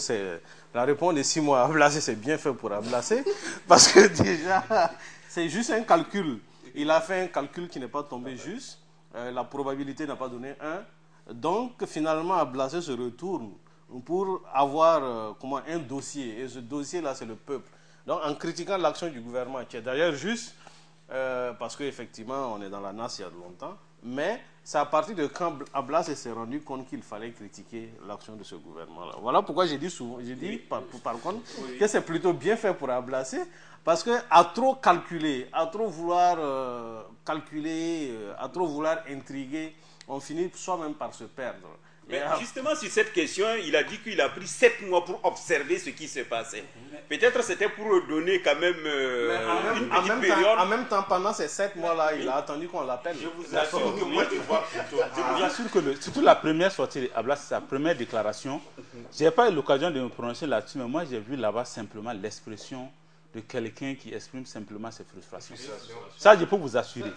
la réponse de 6 mois à Ablassé, c'est bien fait pour Ablassé, parce que déjà, c'est juste un calcul. Il a fait un calcul qui n'est pas tombé juste, la probabilité n'a pas donné 1. Donc, finalement, Ablassé se retourne pour avoir un dossier. Et ce dossier-là, c'est le peuple. Donc, en critiquant l'action du gouvernement, qui est d'ailleurs juste, parce qu'effectivement, on est dans la NAS il y a longtemps, mais c'est à partir de quand Ablassé s'est rendu compte qu'il fallait critiquer l'action de ce gouvernement-là. Voilà pourquoi j'ai dit souvent, par contre, que c'est plutôt bien fait pour Ablassé, parce qu'à trop calculer, à trop vouloir à trop vouloir intriguer, on finit soi-même par se perdre. Mais justement, sur cette question, il a dit qu'il a pris 7 mois pour observer ce qui se passait. Peut-être c'était pour donner quand même une petite période. En même temps, pendant ces 7 mois-là, il a attendu qu'on l'appelle. Je vous assure que moi, je vois plutôt. Je vous assure que surtout la première sortie d'Ablassé, sa première déclaration, je n'ai pas eu l'occasion de me prononcer là-dessus, mais moi j'ai vu là-bas simplement l'expression de quelqu'un qui exprime simplement ses frustrations. Ça, je peux vous assurer.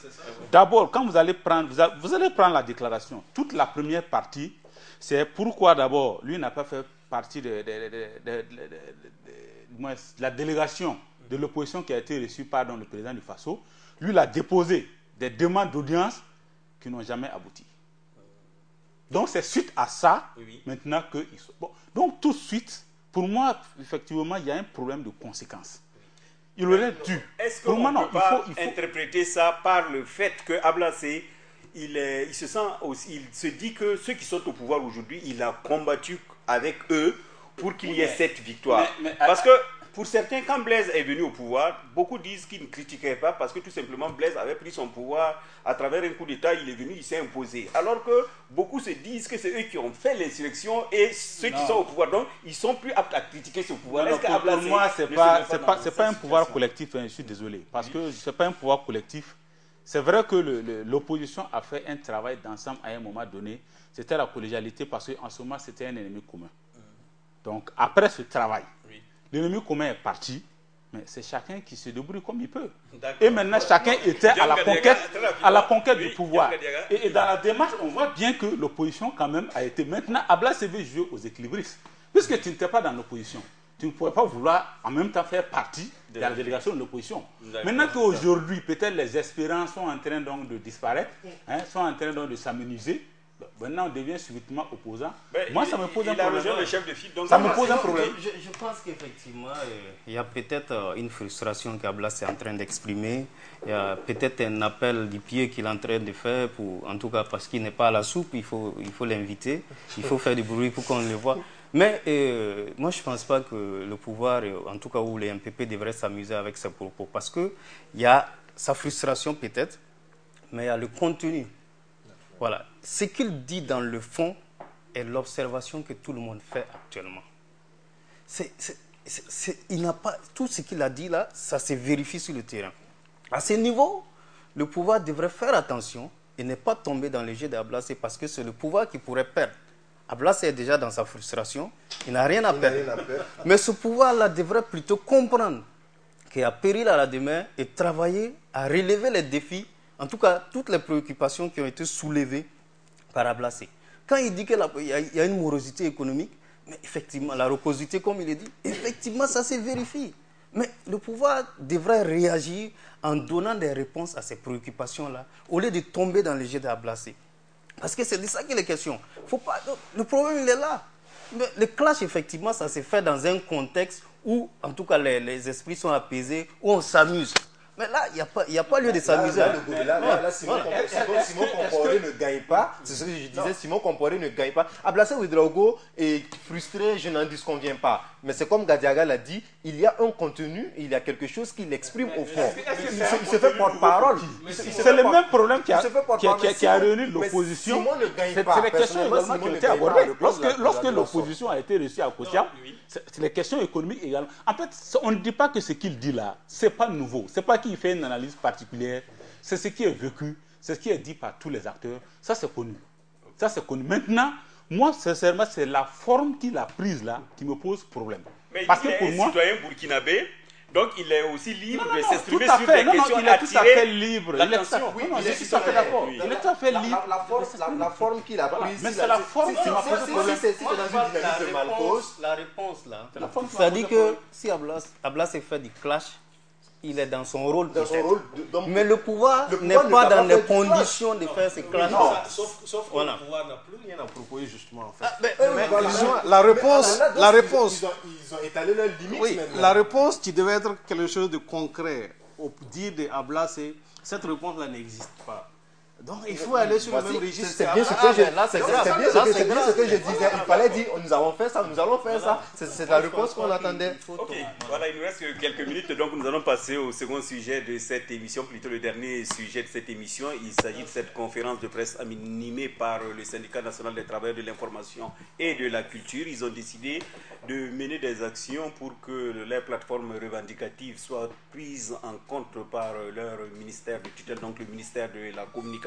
D'abord, quand vous allez prendre la déclaration, toute la première partie, c'est pourquoi d'abord, lui n'a pas fait partie de la délégation de l'opposition qui a été reçue par le président du Faso. Lui, il a déposé des demandes d'audience qui n'ont jamais abouti. Donc, c'est suite à ça, maintenant qu'ils sont... Bon, donc, tout de suite, pour moi, effectivement, il y a un problème de conséquence. Il aurait dû. Est-ce qu'on ne peut pas interpréter ça par le fait que Ablassé, il se dit que ceux qui sont au pouvoir aujourd'hui, il a combattu avec eux pour qu'il y ait cette victoire. Parce que pour certains, quand Blaise est venu au pouvoir, beaucoup disent qu'il ne critiquait pas parce que tout simplement Blaise avait pris son pouvoir à travers un coup d'État, il est venu, il s'est imposé. Alors que beaucoup se disent que c'est eux qui ont fait l'insurrection et ceux qui sont au pouvoir, donc ils sont plus aptes à critiquer ce pouvoir. Pour moi, c'est pas un pouvoir collectif, je suis désolé, parce que c'est pas un pouvoir collectif. C'est vrai que l'opposition a fait un travail d'ensemble à un moment donné. C'était la collégialité parce qu'en ce moment, c'était un ennemi commun. Donc, après ce travail, l'ennemi commun est parti, mais c'est chacun qui se débrouille comme il peut. Et maintenant, chacun était à la conquête du pouvoir. Et dans la démarche, on voit bien que l'opposition, quand même, a été... Maintenant, Ablassé veut jouer aux équilibristes. Puisque tu n'étais pas dans l'opposition, tu ne pourrais pas vouloir en même temps faire partie de la délégation de l'opposition. Maintenant qu'aujourd'hui, peut-être les espérances sont en train donc de disparaître, sont en train donc de s'amenuiser, maintenant on devient subitement opposant. Moi, ça me pose un problème. Le chef de file, donc ça me pose un problème. Je pense qu'effectivement, il y a peut-être une frustration qu'Ablas est en train d'exprimer. Il y a peut-être un appel du pied qu'il est en train de faire, en tout cas parce qu'il n'est pas à la soupe, il faut l'inviter, il faut faire du bruit pour qu'on le voit. Mais moi, je ne pense pas que le pouvoir, en tout cas où les MPP devraient s'amuser avec ses propos, parce qu'il y a sa frustration peut-être, mais il y a le contenu. Voilà. Ce qu'il dit dans le fond est l'observation que tout le monde fait actuellement. Il n'a pas, tout ce qu'il a dit là, ça se vérifie sur le terrain. À ce niveau, le pouvoir devrait faire attention et ne pas tomber dans le jeu d'Ablassé parce que c'est le pouvoir qui pourrait perdre. Ablassé est déjà dans sa frustration, il n'a rien à perdre. Mais ce pouvoir-là devrait plutôt comprendre qu'il y a péril à la demeure et travailler à relever les défis, en tout cas toutes les préoccupations qui ont été soulevées par Ablassé. Quand il dit qu'il y a une morosité économique, mais effectivement, la rocosité, comme il est dit, effectivement, ça se vérifie. Mais le pouvoir devrait réagir en donnant des réponses à ces préoccupations-là, au lieu de tomber dans le jeu d'Ablassé. Parce que c'est de ça qu'il est question. Faut pas, le problème, il est là. Mais le clash, effectivement, ça se fait dans un contexte où, en tout cas, les esprits sont apaisés, où on s'amuse. Mais là, il n'y a pas lieu de s'amuser. Là, Simon Comporé ne gagne pas. C'est ce que je disais, Simon Comporé ne gagne pas. Ablassé Ouedraogo est frustré, je n'en disconviens pas. Mais c'est comme Gadiaga l'a dit, il y a un contenu, il y a quelque chose qui l'exprime au fond. Il se fait porte-parole. C'est le même problème qui a réuni l'opposition. C'est les questions également qui ont été abordées. Lorsque l'opposition a été reçue à Kotiam, c'est les questions économiques également. En fait, on ne dit pas que ce qu'il dit là, ce n'est pas nouveau. Ce n'est pas qu'il fait une analyse particulière. C'est ce qui est vécu, c'est ce qui est dit par tous les acteurs. Ça, c'est connu. Ça, c'est connu. Maintenant, moi, sincèrement, c'est la forme qu'il a prise là qui me pose problème. Mais parce il que pour est moi, citoyen burkinabé, donc il est aussi libre de s'exprimer tout à sur fait. des questions il est tout à fait libre. l'attention. Je suis tout à fait d'accord. Il est tout à fait libre. La forme qu'il a prise. Mais c'est la forme qui m'a posé problème. C'est dans une dynamique de Malcos. La réponse là, ça dit que si Ablas fait du clash, il est dans son rôle. Mais le pouvoir n'est pas dans les conditions de faire ce clash. Sauf que le pouvoir n'a plus rien à proposer justement en fait. La réponse, ils ont étalé leurs limites. oui, la réponse qui devait être quelque chose de concret au dire de Ablassé, cette réponse-là n'existe pas. Donc il faut aller sur le même registre. C'est bien ce que je disais. Il fallait dire nous avons fait ça, nous allons faire ça. C'est la réponse qu'on attendait. Ok, voilà, il nous reste quelques minutes, donc nous allons passer au second sujet de cette émission, plutôt le dernier sujet de cette émission. Il s'agit de cette conférence de presse animée par le Syndicat national des travailleurs de l'information et de la culture. Ils ont décidé de mener des actions pour que les plateformes revendicatives soient prises en compte par leur ministère de tutelle, donc le ministère de la communication.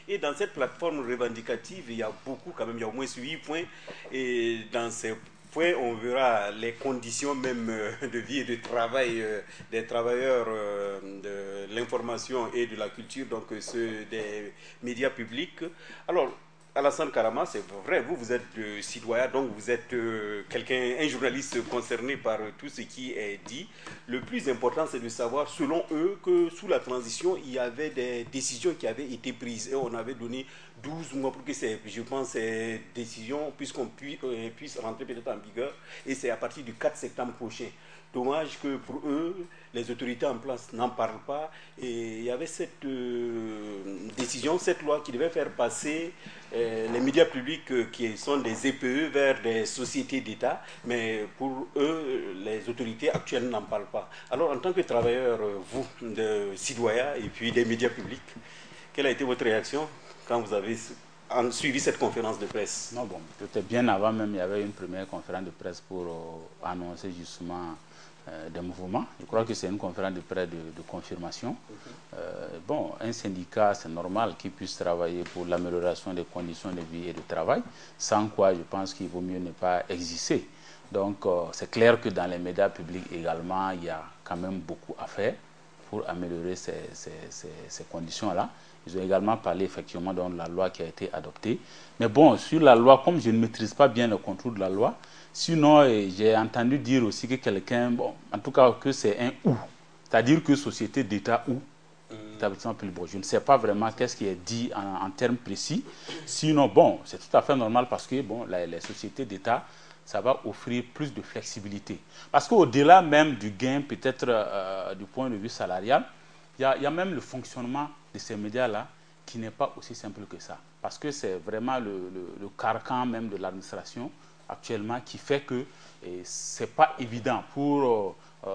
Et dans cette plateforme revendicative, il y a beaucoup, quand même, il y a au moins 8 points. Et dans ces points, on verra les conditions même de vie et de travail des travailleurs de l'information et de la culture, donc ceux des médias publics. Alors, Alassane Karama, c'est vrai, vous êtes citoyen, donc vous êtes un journaliste concerné par tout ce qui est dit. Le plus important, c'est de savoir, selon eux, que sous la transition, il y avait des décisions qui avaient été prises. Et on avait donné 12 mois pour que ces décisions puissent rentrer peut-être en vigueur. Et c'est à partir du 4 septembre prochain. Dommage que pour eux, les autorités en place n'en parlent pas. Et il y avait cette décision, cette loi qui devait faire passer les médias publics qui sont des EPE vers des sociétés d'État. Mais pour eux, les autorités actuelles n'en parlent pas. Alors en tant que travailleur, vous, de citoyen et puis des médias publics, quelle a été votre réaction quand vous avez suivi cette conférence de presse? Non, bon, peut-être bien avant même, il y avait une première conférence de presse pour annoncer justement des mouvements. Je crois que c'est une conférence de presse de confirmation. Bon, un syndicat, c'est normal qu'il puisse travailler pour l'amélioration des conditions de vie et de travail, sans quoi je pense qu'il vaut mieux ne pas exister. Donc, c'est clair que dans les médias publics également, il y a quand même beaucoup à faire. pour améliorer ces conditions-là. Ils ont également parlé effectivement de la loi qui a été adoptée. Mais bon, sur la loi, comme je ne maîtrise pas bien le contour de la loi, sinon j'ai entendu dire aussi que quelqu'un, bon, en tout cas que c'est un ou, c'est-à-dire que société d'État ou établissement public. Bon, je ne sais pas vraiment qu'est-ce qui est dit en termes précis. Sinon, bon, c'est tout à fait normal parce que bon, les sociétés d'État, ça va offrir plus de flexibilité. Parce qu'au-delà même du gain, peut-être du point de vue salarial, il y a même le fonctionnement de ces médias-là qui n'est pas aussi simple que ça. Parce que c'est vraiment le carcan même de l'administration actuellement qui fait que ce n'est pas évident pour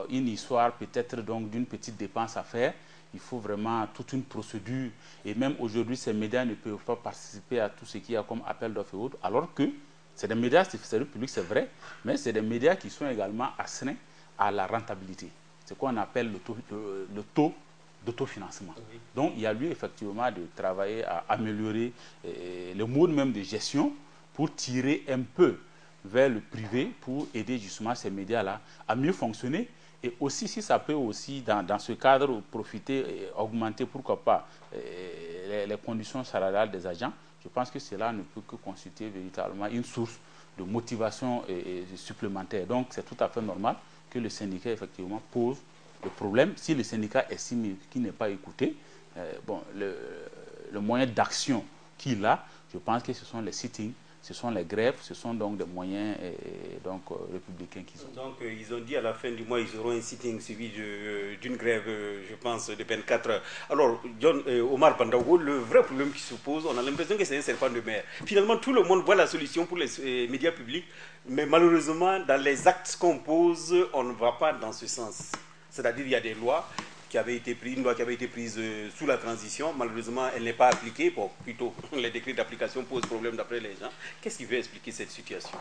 une histoire peut-être donc d'une petite dépense à faire. Il faut vraiment toute une procédure. Et même aujourd'hui, ces médias ne peuvent pas participer à tout ce qu'il y a comme appel d'offres et autres, alors que c'est des médias, c'est du public, c'est vrai, mais c'est des médias qui sont également astreints à la rentabilité. C'est ce qu'on appelle le taux d'autofinancement. Oui. Donc, il y a lieu effectivement de travailler à améliorer le mode même de gestion pour tirer un peu vers le privé pour aider justement ces médias-là à mieux fonctionner. Et aussi, si ça peut aussi, dans ce cadre, profiter et augmenter, pourquoi pas, les conditions salariales des agents, je pense que cela ne peut que constituer véritablement une source de motivation supplémentaire. Donc, c'est tout à fait normal que le syndicat, effectivement, pose le problème. Si le syndicat estime qu'il n'est pas écouté, bon, le moyen d'action qu'il a, je pense que ce sont les sittings, ce sont les grèves, ce sont donc des moyens républicains qu'ils ont. Donc ils ont dit à la fin du mois, ils auront un sitting suivi d'une grève, je pense, de 24 heures. Alors, Omar Bandago, le vrai problème qui se pose, on a l'impression que c'est un serpent de mer. Finalement, tout le monde voit la solution pour les médias publics, mais malheureusement, dans les actes qu'on pose, on ne va pas dans ce sens. C'est-à-dire qu'il y a des lois qui avaient été prises, une loi qui avait été prise sous la transition, malheureusement elle n'est pas appliquée, bon, plutôt les décrets d'application posent problème d'après les gens. Qu'est-ce qui veut expliquer cette situation?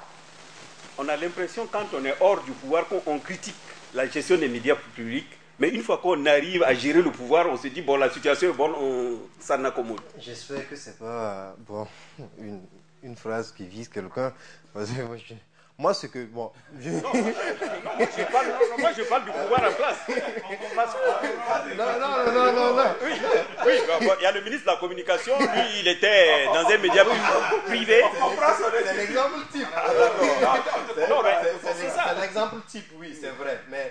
On a l'impression quand on est hors du pouvoir qu'on critique la gestion des médias publics, mais une fois qu'on arrive à gérer le pouvoir, on se dit bon la situation est bonne, on s'en accommode. J'espère que c'est pas bon, une phrase qui vise quelqu'un. Moi, c'est que, bon... moi, je parle du pouvoir en place. Non. Oui, il y a le ministre de la Communication, lui, il était dans un média privé. C'est l'exemple type. C'est l'exemple type, oui, c'est vrai. Mais...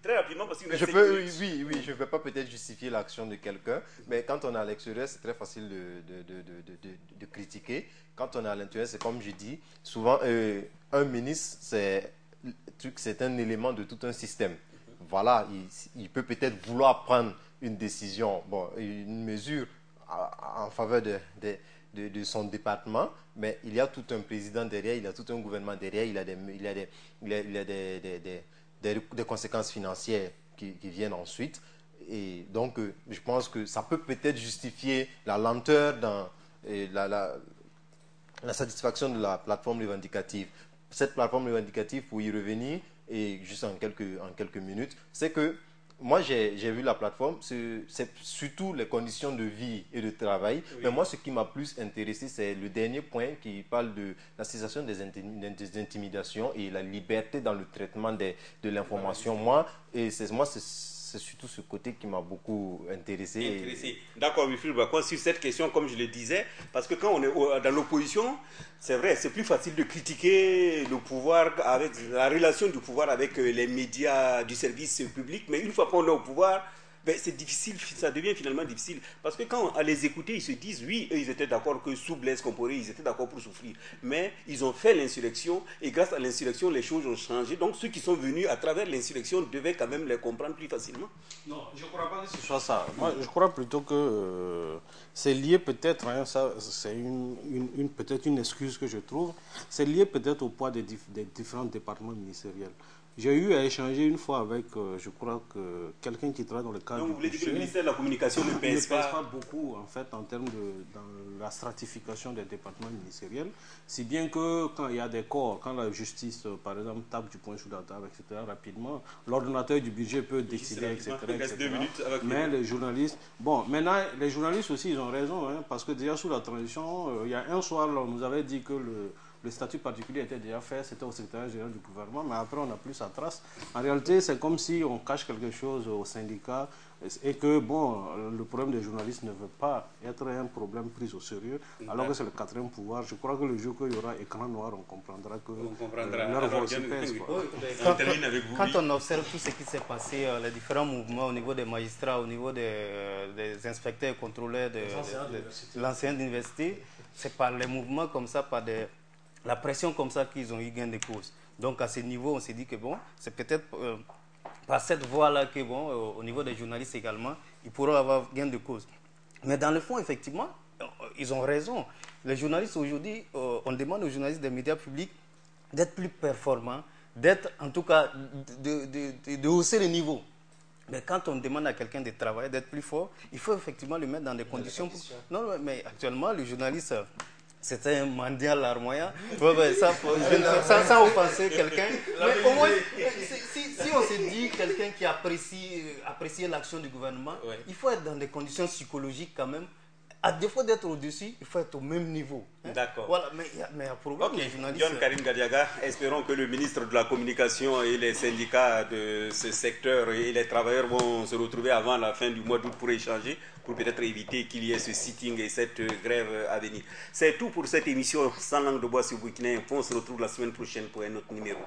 très rapidement, parce que oui, je ne vais pas peut-être justifier l'action de quelqu'un, mais quand on est à l'extérieur, c'est très facile de critiquer. Quand on est à l'intérieur, c'est comme je dis, souvent, un ministre, c'est un élément de tout un système. Voilà, il peut peut-être vouloir prendre une décision, bon, une mesure en faveur de son département, mais il y a tout un président derrière, il y a tout un gouvernement derrière, il y a des conséquences financières qui viennent ensuite. Et donc, je pense que ça peut peut-être justifier la lenteur dans la satisfaction de la plateforme revendicative. Cette plateforme revendicative, pour y revenir, et juste en quelques minutes, c'est que moi, j'ai vu la plateforme, c'est surtout les conditions de vie et de travail. Oui. Mais moi, ce qui m'a plus intéressé, c'est le dernier point qui parle de la cessation des intimidations et la liberté dans le traitement de l'information. Moi, c'est surtout ce côté qui m'a beaucoup intéressé. D'accord, Wilfried Bako, sur cette question, comme je le disais, parce que quand on est dans l'opposition, c'est vrai, c'est plus facile de critiquer le pouvoir, avec la relation du pouvoir avec les médias du service public, mais une fois qu'on est au pouvoir, ben, c'est difficile, ça devient finalement difficile. Parce que quand on les écouter, ils se disent, oui, eux, ils étaient d'accord que sous Blaise Compaoré, ils étaient d'accord pour souffrir. Mais ils ont fait l'insurrection, et grâce à l'insurrection, les choses ont changé. Donc ceux qui sont venus à travers l'insurrection devaient quand même les comprendre plus facilement. Non, je ne crois pas que ce soit ça. Moi, je crois plutôt que c'est lié peut-être, hein, ça, c'est peut-être une excuse que je trouve, c'est lié peut-être au poids des différents départements ministériels. J'ai eu à échanger une fois avec, je crois que quelqu'un qui travaille dans le cadre. Donc, vous voulez dire que le ministère de la Communication ne pèse pas beaucoup, en fait, en termes dans la stratification des départements ministériels. Si bien que quand il y a des corps, quand la justice, par exemple, tape du poing sur la table, etc., rapidement, l'ordonnateur du budget peut décider, etc. Mais les journalistes. Bon, maintenant, les journalistes aussi, ils ont raison, hein, parce que déjà sous la transition, il y a un soir, là, on nous avait dit que le statut particulier était déjà fait, c'était au secrétaire général du gouvernement, mais après on n'a plus sa trace. En réalité, c'est comme si on cache quelque chose au syndicat et que, bon, le problème des journalistes ne veut pas être un problème pris au sérieux, alors que c'est le quatrième pouvoir. Je crois que le jour qu'il y aura écran noir, on comprendra que leur voix aussi pèse. Quand on observe tout ce qui s'est passé, les différents mouvements au niveau des magistrats, au niveau des inspecteurs et contrôleurs de l'ancienne université, c'est par les mouvements comme ça, par la pression comme ça qu'ils ont eu gain de cause. Donc à ce niveau, on s'est dit que bon, c'est peut-être par cette voie-là que bon, au niveau des journalistes également, ils pourront avoir gain de cause. Mais dans le fond, effectivement, ils ont raison. Les journalistes aujourd'hui, on demande aux journalistes des médias publics d'être plus performants, d'être en tout cas de hausser le niveau. Mais quand on demande à quelqu'un de travailler, d'être plus fort, il faut effectivement le mettre dans des conditions. Non, mais actuellement, le journaliste, c'était un mendiant larmoyant. Sans offenser quelqu'un. Mais au moins, si on se dit quelqu'un qui apprécie l'action du gouvernement, il faut être dans des conditions psychologiques quand même. À défaut d'être au-dessus, il faut être au même niveau. Hein? D'accord. Voilà, mais il y a un problème. Ok, John Karim Gadiaga, espérons que le ministre de la Communication et les syndicats de ce secteur et les travailleurs vont se retrouver avant la fin du mois d'août pour échanger, pour peut-être éviter qu'il y ait ce sitting et cette grève à venir. C'est tout pour cette émission Sans langue de bois sur Burkina Info. On se retrouve la semaine prochaine pour un autre numéro.